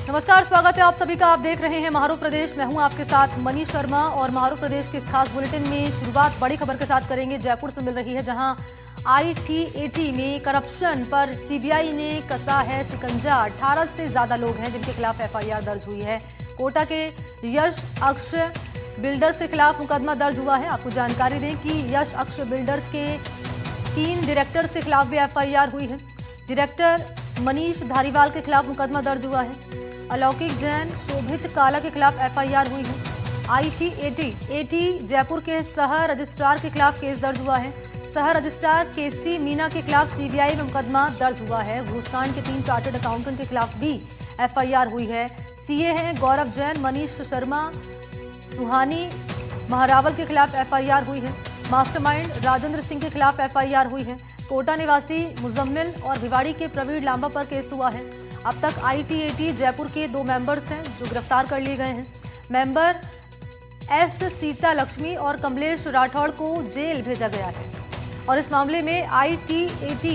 नमस्कार, स्वागत है आप सभी का। आप देख रहे हैं महारू प्रदेश। मैं हूं आपके साथ मनीष शर्मा और महारू प्रदेश के इस खास बुलेटिन में शुरुआत बड़ी खबर के साथ करेंगे। जयपुर से मिल रही है, जहां ITAT में करप्शन पर सीबीआई ने कसा है शिकंजा। 18 से ज्यादा लोग हैं जिनके खिलाफ FIR दर्ज हुई है। कोटा के यश अक्षय बिल्डर्स के खिलाफ मुकदमा दर्ज हुआ है। आपको जानकारी दें कि यश अक्षय बिल्डर्स के 3 डायरेक्टर्स के खिलाफ भी FIR हुई है। डायरेक्टर मनीष धारीवाल के खिलाफ मुकदमा दर्ज हुआ है। अलौकिक जैन, शोभित काला के खिलाफ FIR हुई है। ITAT जयपुर के सह रजिस्ट्रार के खिलाफ केस दर्ज हुआ है। सह रजिस्ट्रार KC मीना के खिलाफ सीबीआई में मुकदमा दर्ज हुआ है। घूसकांड के 3 चार्टर्ड अकाउंटेंट के खिलाफ भी FIR हुई है। CA हैं गौरव जैन, मनीष शर्मा, सुहानी महारावल के खिलाफ FIR हुई है। मास्टरमाइंड राजेंद्र सिंह के खिलाफ FIR हुई है। कोटा निवासी मुजम्मिल और भिवाड़ी के प्रवीण लांबा पर केस हुआ है। अब तक ITAT जयपुर के 2 मेंबर्स हैं जो गिरफ्तार कर लिए गए हैं। मेंबर S सीता लक्ष्मी और कमलेश राठौड़ को जेल भेजा गया है और इस मामले में ITAT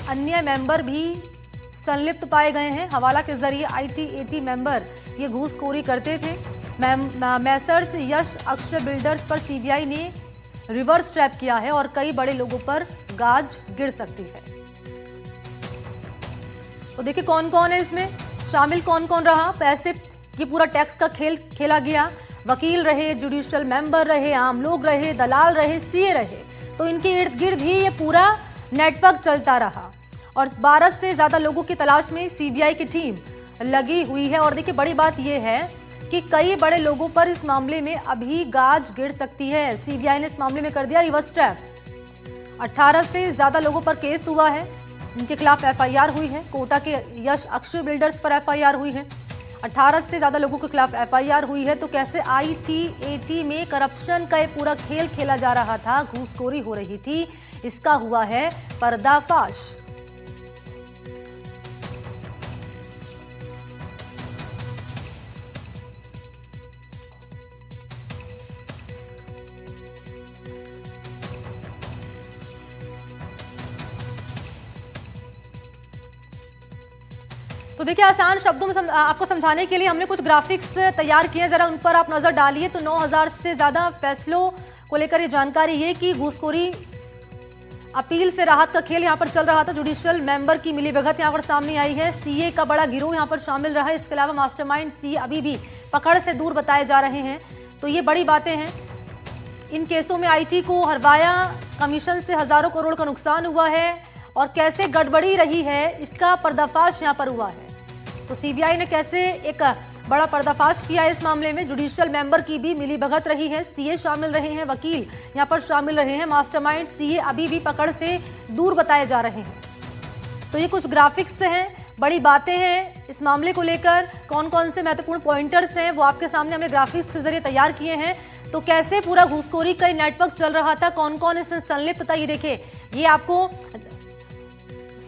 अन्य मेंबर भी संलिप्त पाए गए हैं। हवाला के जरिए ITAT मेंबर ये घूसखोरी करते थे। मैसर्स यश अक्षय बिल्डर्स पर सीबीआई ने रिवर्स ट्रैप किया है और कई बड़े लोगों पर गाज गिर सकती है। तो देखिए कौन कौन है इसमें शामिल, कौन कौन रहा। पैसे ये पूरा टैक्स का खेल खेला गया। वकील रहे, जुडिशियल मेंबर रहे, आम लोग रहे, दलाल रहे, CA रहे, तो इनके इर्द गिर्द ही ये पूरा नेटवर्क चलता रहा और 12 से ज्यादा लोगों की तलाश में सीबीआई की टीम लगी हुई है। और देखिए बड़ी बात यह है कि कई बड़े लोगों पर इस मामले में अभी गाज गिर सकती है। सीबीआई ने इस मामले में कर दिया रिवर्स ट्रैप। 18 से ज्यादा लोगों पर केस हुआ है, उनके खिलाफ FIR हुई है। कोटा के यश अक्षय बिल्डर्स पर FIR हुई है। 18 से ज्यादा लोगों के खिलाफ FIR हुई है। तो कैसे ITAT में करप्शन का ये पूरा खेल खेला जा रहा था, घूसखोरी हो रही थी, इसका हुआ है पर्दाफाश। तो देखिए आसान शब्दों में आपको समझाने के लिए हमने कुछ ग्राफिक्स तैयार किए, जरा उन पर आप नजर डालिए। तो 9000 से ज्यादा फैसलों को लेकर ये जानकारी ये कि घूसखोरी अपील से राहत का खेल यहाँ पर चल रहा था। जुडिशियल मेंबर की मिलीभगत यहाँ पर सामने आई है। CA का बड़ा गिरोह यहाँ पर शामिल रहा है। इसके अलावा मास्टरमाइंड CA अभी भी पकड़ से दूर बताए जा रहे हैं। तो ये बड़ी बातें हैं। इन केसों में IT को हरवाया कमीशन से हजारों करोड़ का नुकसान हुआ है और कैसे गड़बड़ी रही है इसका पर्दाफाश यहाँ पर हुआ है। तो सीबीआई ने कैसे एक बड़ा पर्दाफाश किया है इस मामले में। जुडिशियल मेंबर की भी मिलीभगत रही है, CA शामिल रहे हैं, वकील यहाँ पर शामिल रहे हैं, मास्टरमाइंड CA अभी भी पकड़ से दूर बताए जा रहे हैं। तो ये कुछ ग्राफिक्स हैं, बड़ी बातें हैं इस मामले को लेकर। कौन कौन से महत्वपूर्ण पॉइंटर्स हैं वो आपके सामने हमने ग्राफिक्स के जरिए तैयार किए हैं। तो कैसे पूरा घूसखोरी का नेटवर्क चल रहा था, कौन कौन इसमें संलिप्त था, ये देखिए। ये आपको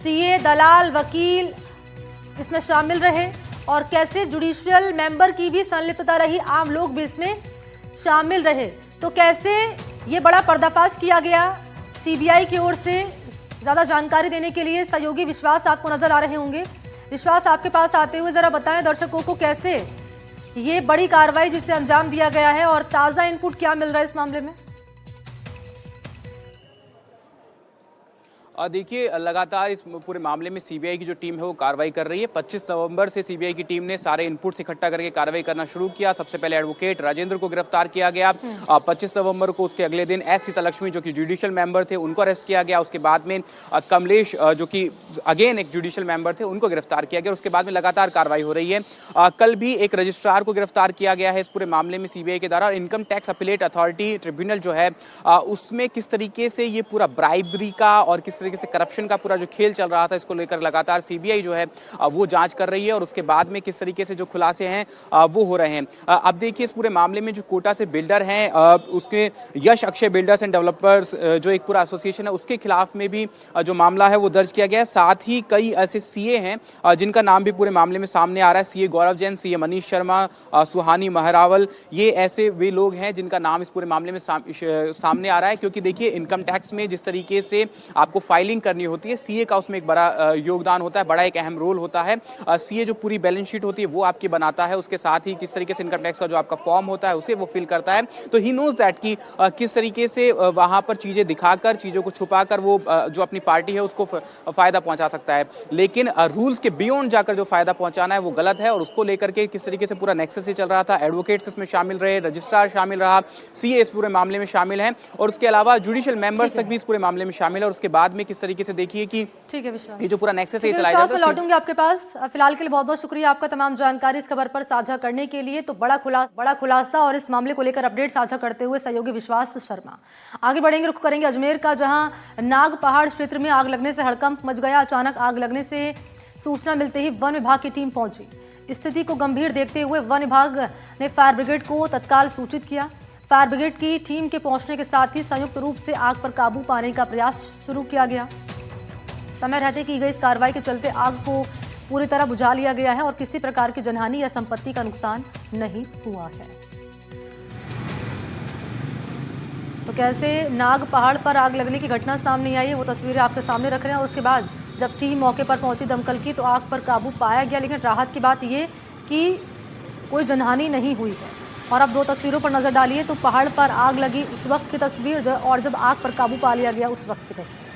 CA, दलाल, वकील इसमें शामिल रहे और कैसे जुडिशियल मेंबर की भी संलिप्तता रही, आम लोग भी इसमें शामिल रहे। तो कैसे ये बड़ा पर्दाफाश किया गया सीबीआई की ओर से। ज्यादा जानकारी देने के लिए सहयोगी विश्वास आपको नजर आ रहे होंगे। विश्वास, आपके पास आते हुए जरा बताएं दर्शकों को कैसे ये बड़ी कार्रवाई जिसे अंजाम दिया गया है और ताजा इनपुट क्या मिल रहा है इस मामले में। देखिए लगातार इस पूरे मामले में सीबीआई की जो टीम है वो कार्रवाई कर रही है। 25 नवंबर से सीबीआई की टीम ने सारे इनपुट्स इकट्ठा करके कार्रवाई करना शुरू किया। सबसे पहले एडवोकेट राजेंद्र को गिरफ्तार किया गया। 25 नवंबर को उसके अगले दिन S सीता लक्ष्मी जो कि जुडिशियल मेंबर थे उनको अरेस्ट किया गया। उसके बाद में कमलेश जो कि अगेन एक जुडिशियल मेंबर थे उनको गिरफ्तार किया गया। उसके बाद में लगातार कार्रवाई हो रही है। कल भी एक रजिस्ट्रार को गिरफ्तार किया गया है इस पूरे मामले में सीबीआई के द्वारा। Income tax appellate authority tribunal जो है उसमें किस तरीके से ये पूरा ब्राइबरी का और किस तरीके से करप्शन का पूरा जो खेल चल रहा था इसको लेकर लगातार सीबीआई जो है वो जांच कर रही है और उसके बाद में किस तरीके से जो खुलासे हैं वो हो रहे हैं। अब देखिए इस पूरे मामले में जो कोटा से बिल्डर हैं उसके यश अक्षय बिल्डर्स एंड डेवलपर्स जो एक पूरा एसोसिएशन है उसके खिलाफ में भी जो मामला है वो दर्ज किया गया है। साथ ही कई ऐसे CA हैं जिनका नाम भी पूरे मामले में सामने आ रहा है। CA गौरव जैन, CA मनीष शर्मा, सुहानी महारावल, ये ऐसे वे लोग हैं जिनका नाम इस पूरे मामले में सामने आ रहा है। क्योंकि देखिए इनकम टैक्स में जिस तरीके से आपको फाइल फाइलिंग करनी होती है, सीए का उसमें एक बड़ा योगदान होता है, बड़ा एक अहम रोल होता है। सीए जो पूरी बैलेंस शीट होती है वो आपकी बनाता है, उसके साथ ही किस तरीके से इनकम टैक्स का जो आपका फॉर्म होता है उसे वो फिल करता है। तो ही नोज दैट कि किस तरीके से वहां पर चीजें दिखाकर, चीजों को छुपाकर वो जो अपनी पार्टी है उसको फायदा पहुंचा सकता है। लेकिन रूल्स के बियॉन्ड जाकर जो फायदा पहुंचाना है वो गलत है, और उसको लेकर के किस तरीके से पूरा नेक्सस से चल रहा था। एडवोकेट्स इसमें शामिल रहे, रजिस्ट्रार शामिल रहा, सीए इस पूरे मामले में शामिल हैं, और उसके अलावा जुडिशियल मेंबर्स तक भी इस पूरे मामले में शामिल है। और उसके बाद में किस तरीके से देखिए कि ठीक है विश्वास, ये जो पूरा नेक्सस है चलाया जाता है। लौटूंगी आपके पास, फिलहाल के लिए बहुत बहुत शुक्रिया आपका तमाम जानकारी इस खबर पर साझा करने के लिए। तो बड़ा खुलासा और इस मामले को लेकर अपडेट साझा करते हुए सहयोगी विश्वास शर्मा। आगे बढ़ेंगे, रुख करेंगे अजमेर का, जहां नाग पहाड़ क्षेत्र में आग लगने से हड़कंप मच गया। अचानक आग लगने से सूचना मिलते ही वन विभाग की टीम पहुंची। स्थिति को गंभीर देखते हुए वन विभाग ने फायर ब्रिगेड को तत्काल सूचित किया। फायर ब्रिगेड की टीम के पहुंचने के साथ ही संयुक्त रूप से आग पर काबू पाने का प्रयास शुरू किया गया। समय रहते की गई इस कार्रवाई के चलते आग को पूरी तरह बुझा लिया गया है और किसी प्रकार की जनहानि या संपत्ति का नुकसान नहीं हुआ है। तो कैसे नाग पहाड़ पर आग लगने की घटना सामने आई है वो तस्वीरें आपके सामने रख रहे हैं। उसके बाद जब टीम मौके पर पहुंची दमकल की तो आग पर काबू पाया गया, लेकिन राहत की बात ये कि कोई जनहानि नहीं हुई है। और अब दो तस्वीरों पर नजर डालिए तो पहाड़ पर आग लगी उस वक्त की तस्वीर और जब आग पर काबू पा लिया गया उस वक्त की तस्वीर।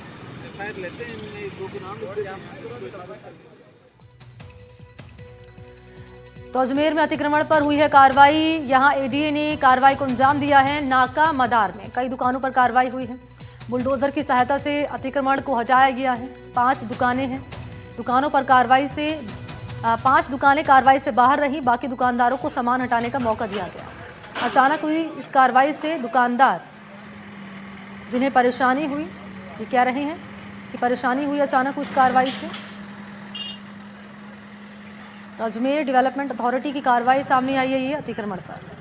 तो अजमेर में अतिक्रमण पर हुई है कार्रवाई। यहां एडीए ने कार्रवाई को अंजाम दिया है। नाका मदार में कई दुकानों पर कार्रवाई हुई है। बुलडोजर की सहायता से अतिक्रमण को हटाया गया है। 5 दुकानें हैं, दुकानों पर कार्रवाई से 5 दुकानें कार्रवाई से बाहर रही, बाकी दुकानदारों को सामान हटाने का मौका दिया गया। अचानक हुई इस कार्रवाई से दुकानदार जिन्हें परेशानी हुई, ये कह रहे हैं कि परेशानी हुई अचानक उस कार्रवाई से। अजमेर डेवलपमेंट अथॉरिटी की कार्रवाई सामने आई है ये अतिक्रमण पर।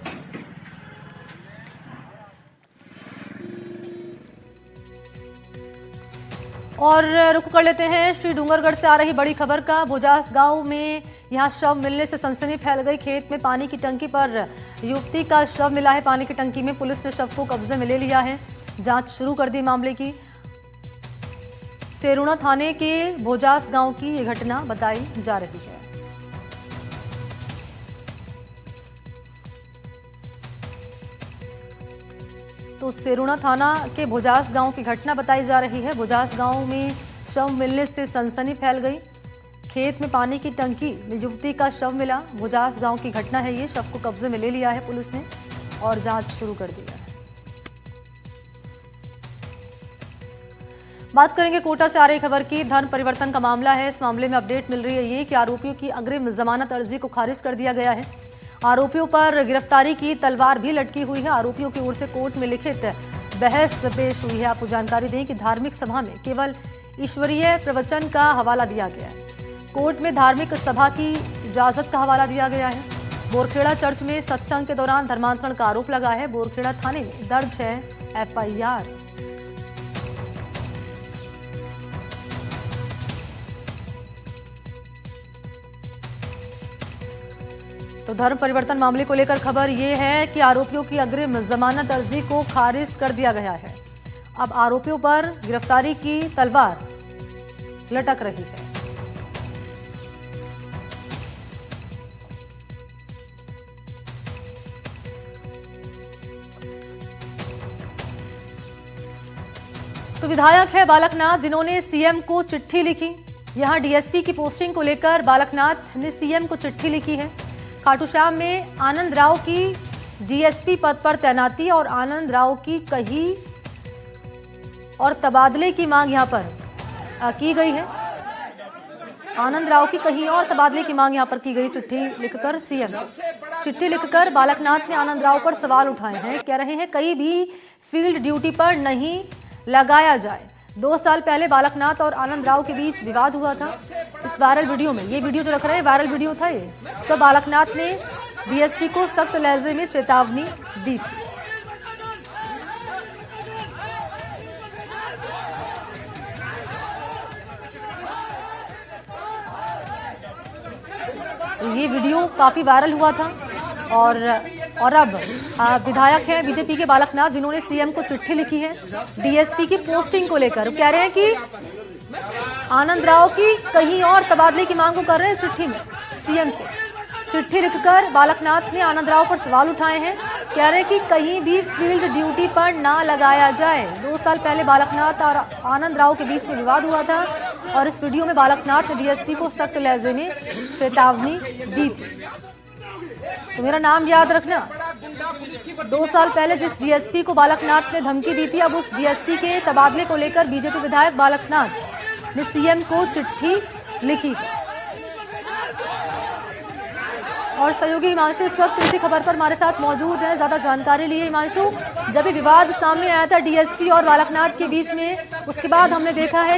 और रुक कर लेते हैं श्री डूंगरगढ़ से आ रही बड़ी खबर का। भुजास गांव में यहां शव मिलने से सनसनी फैल गई। खेत में पानी की टंकी पर युवती का शव मिला है। पानी की टंकी में पुलिस ने शव को कब्जे में ले लिया है, जांच शुरू कर दी मामले की। सेरुणा थाने के भोजास गांव की ये घटना बताई जा रही है। तो सेरुणा थाना के भोजास गांव की घटना बताई जा रही है। भोजास गांव में शव मिलने से सनसनी फैल गई। खेत में पानी की टंकी में युवती का शव मिला। भोजास गांव की घटना है ये। शव को कब्जे में ले लिया है पुलिस ने और जांच शुरू कर दी है। बात करेंगे कोटा से आ रही खबर की। धर्म परिवर्तन का मामला है। इस मामले में अपडेट मिल रही है ये कि आरोपियों की अग्रिम जमानत अर्जी को खारिज कर दिया गया है। आरोपियों पर गिरफ्तारी की तलवार भी लटकी हुई है। आरोपियों की ओर से कोर्ट में लिखित बहस पेश हुई है। आपको जानकारी दें कि धार्मिक सभा में केवल ईश्वरीय प्रवचन का हवाला दिया गया है। कोर्ट में धार्मिक सभा की इजाजत का हवाला दिया गया है। बोरखेड़ा चर्च में सत्संग के दौरान धर्मांतरण का आरोप लगा है। बोरखेड़ा थाने में दर्ज है एफआईआर। तो धर्म परिवर्तन मामले को लेकर खबर यह है कि आरोपियों की अग्रिम जमानत अर्जी को खारिज कर दिया गया है। अब आरोपियों पर गिरफ्तारी की तलवार लटक रही है। तो विधायक है बालकनाथ जिन्होंने सीएम को चिट्ठी लिखी। यहां डीएसपी की पोस्टिंग को लेकर बालकनाथ ने सीएम को चिट्ठी लिखी है। खाटू श्याम में आनंद राव की डीएसपी पद पर तैनाती और आनंद राव की कही और तबादले की मांग यहां पर की गई है। आनंद राव की कहीं और तबादले की मांग यहां पर की गई। चिट्ठी लिखकर सीएम चिट्ठी लिखकर बालकनाथ ने आनंद राव पर सवाल उठाए हैं। कह रहे हैं कहीं भी फील्ड ड्यूटी पर नहीं लगाया जाए। 2 साल पहले बालकनाथ और आनंद राव के बीच विवाद हुआ था। इस वायरल वीडियो में, ये वीडियो जो रख रहे हैं वायरल वीडियो था ये, जब बालकनाथ ने डीएसपी को सख्त लहजे में चेतावनी दी थी। तो ये वीडियो काफी वायरल हुआ था और अब विधायक हैं बीजेपी के बालकनाथ जिन्होंने सीएम को चिट्ठी लिखी है डीएसपी की पोस्टिंग को लेकर। कह रहे हैं कि आनंद राव की कहीं और तबादले की मांग को कर रहे हैं चिट्ठी में सीएम से। चिट्ठी लिखकर बालकनाथ ने आनंद राव पर सवाल उठाए हैं। कह रहे हैं कि कहीं भी फील्ड ड्यूटी पर ना लगाया जाए। 2 साल पहले बालकनाथ और आनंद राव के बीच में विवाद हुआ था और इस वीडियो में बालकनाथ ने डीएसपी को सख्त लहजे में चेतावनी दी थी। तो मेरा नाम याद रखना। 2 साल पहले जिस डीएसपी को बालकनाथ ने धमकी दी थी, अब उस डीएसपी के तबादले को लेकर बीजेपी विधायक बालकनाथ ने सीएम को चिट्ठी लिखी। और सहयोगी हिमांशु इस वक्त इसी खबर पर हमारे साथ मौजूद है, ज्यादा जानकारी लिए। हिमांशु, जब ये विवाद सामने आया था डीएसपी और बालकनाथ के बीच में, उसके बाद हमने देख रहे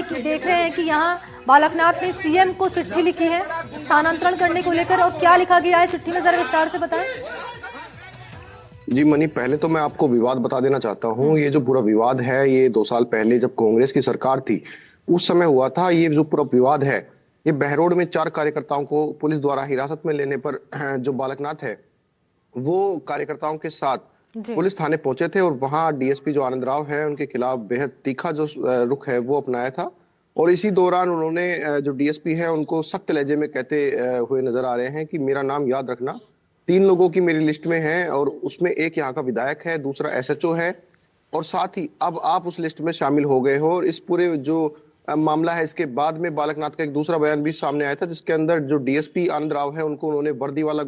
हैं कि यहाँ बालकनाथ ने सीएम को चिट्ठी लिखी है स्थानांतरण करने को लेकर। और क्या लिखा गया है चिट्ठी में, जरा विस्तार से बताएं। जी मनी, पहले तो मैं आपको विवाद बता देना चाहता हूँ। ये जो पूरा विवाद है, ये 2 साल पहले जब कांग्रेस की सरकार थी उस समय हुआ था। ये जो पूरा विवाद है, ये बहरोड में 4 कार्यकर्ताओं को पुलिस द्वारा हिरासत में लेने पर जो बालकनाथ है वो कार्यकर्ताओं के साथ पुलिस थाने पहुंचे थे और वहां डीएसपी जो आनंद राव है उनके खिलाफ बेहद तीखा जो रुख है वो अपनाया था। और इसी दौरान उन्होंने जो डीएसपी है उनको सख्त लहजे में कहते हुए नजर आ रहे हैं कि मेरा नाम याद रखना। 3 लोगों की मेरी लिस्ट में है और उसमें एक यहाँ का विधायक है, दूसरा एसएचओ है और साथ ही अब आप उस लिस्ट में शामिल हो गए हो। और इस पूरे जो मामला है, इसके बाद में बालकनाथ का एक दूसरा बयान भी सामने आया था जिसके अंदर जो डीएसपी आनंद राव है उनको उन्होंने वर्दी वाला